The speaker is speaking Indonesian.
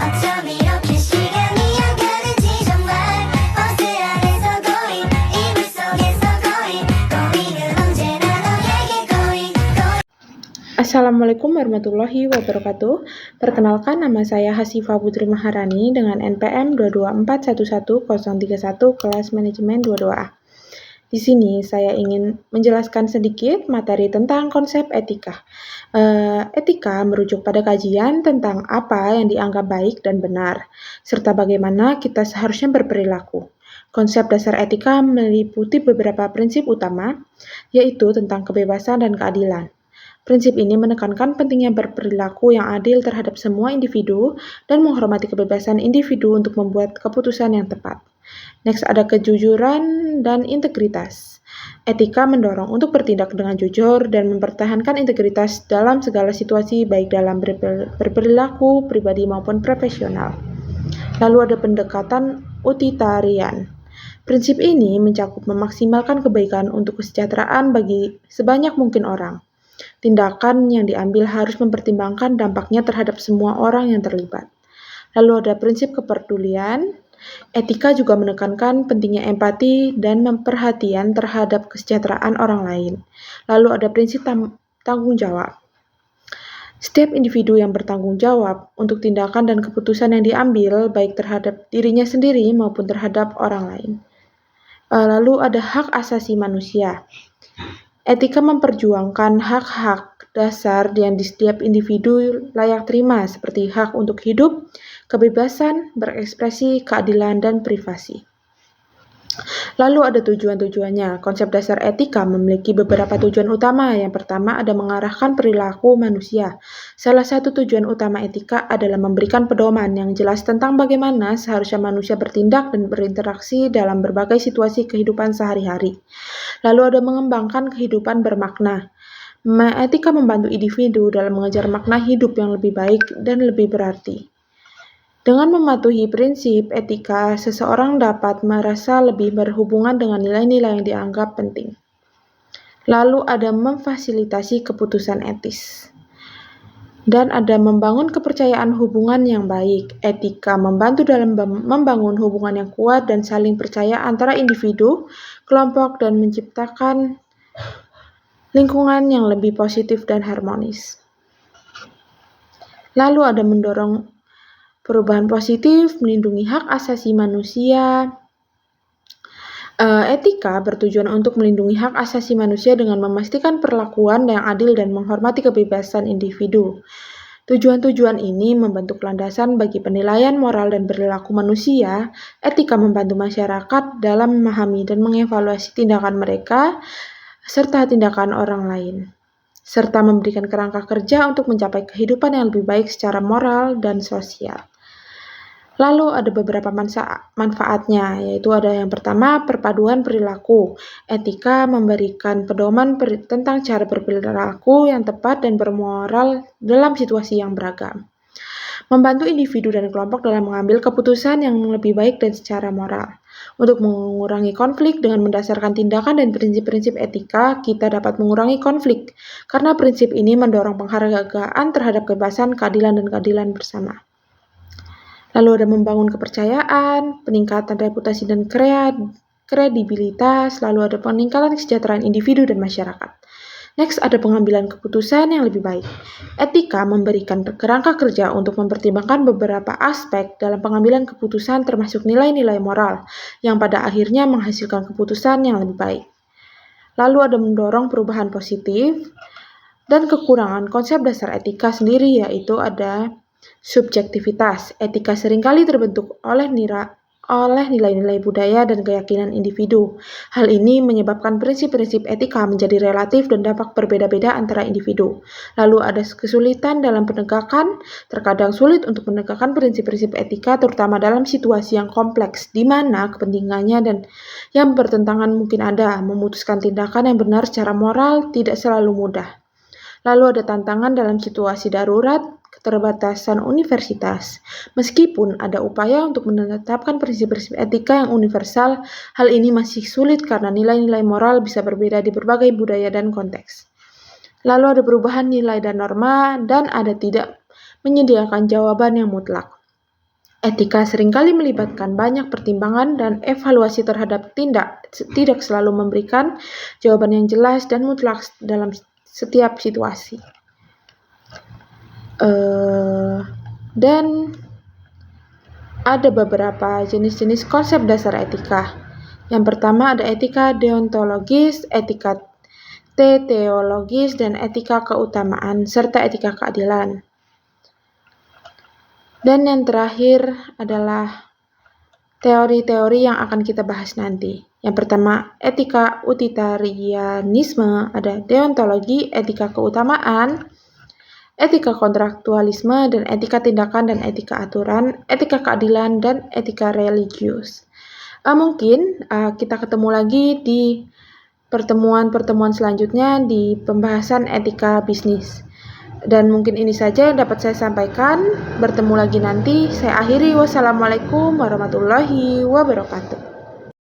어쩜 이렇게 시간이 안 가는지 정말 버스 안에서 고인 이불 속에서 고인은 언제나 너에게 고인. Assalamualaikum warahmatullahi wabarakatuh. Perkenalkan, nama saya Hasifah Putri Maharani dengan NPM 224110131 kelas manajemen 22A. Di sini saya ingin menjelaskan sedikit materi tentang konsep etika. Etika merujuk pada kajian tentang apa yang dianggap baik dan benar, serta bagaimana kita seharusnya berperilaku. Konsep dasar etika meliputi beberapa prinsip utama, yaitu tentang kebebasan dan keadilan. Prinsip ini menekankan pentingnya berperilaku yang adil terhadap semua individu dan menghormati kebebasan individu untuk membuat keputusan yang tepat. Next, ada kejujuran dan integritas. Etika mendorong untuk bertindak dengan jujur dan mempertahankan integritas dalam segala situasi, baik dalam berperilaku pribadi maupun profesional. Lalu ada pendekatan utilitarian. Prinsip ini mencakup memaksimalkan kebaikan untuk kesejahteraan bagi sebanyak mungkin orang. Tindakan yang diambil harus mempertimbangkan dampaknya terhadap semua orang yang terlibat. Lalu ada prinsip kepedulian. Etika juga menekankan pentingnya empati dan perhatian terhadap kesejahteraan orang lain. Lalu ada prinsip tanggung jawab. Setiap individu yang bertanggung jawab untuk tindakan dan keputusan yang diambil, baik terhadap dirinya sendiri maupun terhadap orang lain. Lalu ada hak asasi manusia. Etika memperjuangkan hak-hak dasar yang di setiap individu layak terima, seperti hak untuk hidup, kebebasan, berekspresi, keadilan, dan privasi. Lalu ada tujuan-tujuannya. Konsep dasar etika memiliki beberapa tujuan utama. Yang pertama ada mengarahkan perilaku manusia. Salah satu tujuan utama etika adalah memberikan pedoman yang jelas tentang bagaimana seharusnya manusia bertindak dan berinteraksi dalam berbagai situasi kehidupan sehari-hari. Lalu ada mengembangkan kehidupan bermakna. Etika membantu individu dalam mengejar makna hidup yang lebih baik dan lebih berarti. Dengan mematuhi prinsip etika, seseorang dapat merasa lebih berhubungan dengan nilai-nilai yang dianggap penting. Lalu ada memfasilitasi keputusan etis. Dan ada membangun kepercayaan hubungan yang baik. Etika membantu dalam membangun hubungan yang kuat dan saling percaya antara individu, kelompok, dan menciptakan lingkungan yang lebih positif dan harmonis. Lalu ada mendorong perubahan positif, melindungi hak asasi manusia. Etika bertujuan untuk melindungi hak asasi manusia dengan memastikan perlakuan yang adil dan menghormati kebebasan individu. Tujuan-tujuan ini membentuk landasan bagi penilaian moral dan perilaku manusia. Etika membantu masyarakat dalam memahami dan mengevaluasi tindakan mereka serta tindakan orang lain, serta memberikan kerangka kerja untuk mencapai kehidupan yang lebih baik secara moral dan sosial. Lalu ada beberapa manfaatnya, yaitu ada yang pertama, perpaduan perilaku. Etika memberikan pedoman tentang cara berperilaku yang tepat dan bermoral dalam situasi yang beragam. Membantu individu dan kelompok dalam mengambil keputusan yang lebih baik dan secara moral. Untuk mengurangi konflik dengan mendasarkan tindakan dan prinsip-prinsip etika, kita dapat mengurangi konflik, karena prinsip ini mendorong penghargaan terhadap kebebasan, keadilan, dan keadilan bersama. Lalu ada membangun kepercayaan, peningkatan reputasi dan kredibilitas, lalu ada peningkatan kesejahteraan individu dan masyarakat. Next, ada pengambilan keputusan yang lebih baik. Etika memberikan kerangka kerja untuk mempertimbangkan beberapa aspek dalam pengambilan keputusan termasuk nilai-nilai moral yang pada akhirnya menghasilkan keputusan yang lebih baik. Lalu ada mendorong perubahan positif dan kekurangan konsep dasar etika sendiri, yaitu ada subjektivitas. Etika seringkali terbentuk oleh nilai-nilai budaya dan keyakinan individu. Hal ini menyebabkan prinsip-prinsip etika menjadi relatif dan dapat berbeda-beda antara individu. Lalu ada kesulitan dalam penegakan. Terkadang sulit untuk menegakkan prinsip-prinsip etika, terutama dalam situasi yang kompleks, di mana kepentingannya dan yang bertentangan mungkin ada. Memutuskan tindakan yang benar secara moral tidak selalu mudah. Lalu ada tantangan dalam situasi darurat, keterbatasan universitas. Meskipun ada upaya untuk menetapkan prinsip-prinsip etika yang universal, hal ini masih sulit karena nilai-nilai moral bisa berbeda di berbagai budaya dan konteks. Lalu ada perubahan nilai dan norma, dan ada tidak menyediakan jawaban yang mutlak. Etika seringkali melibatkan banyak pertimbangan dan evaluasi terhadap tidak selalu memberikan jawaban yang jelas dan mutlak dalam setiap situasi. Dan ada beberapa jenis-jenis konsep dasar etika. Yang pertama ada etika deontologis, etika teologis, dan etika keutamaan, serta etika keadilan. Dan yang terakhir adalah teori-teori yang akan kita bahas nanti. Yang pertama, etika utilitarianisme, ada deontologi, etika keutamaan, etika kontraktualisme, dan etika tindakan dan etika aturan, etika keadilan, dan etika religius. Mungkin kita ketemu lagi di pertemuan-pertemuan selanjutnya di pembahasan etika bisnis. Dan mungkin ini saja yang dapat saya sampaikan. Bertemu lagi nanti. Saya akhiri. Wassalamualaikum warahmatullahi wabarakatuh.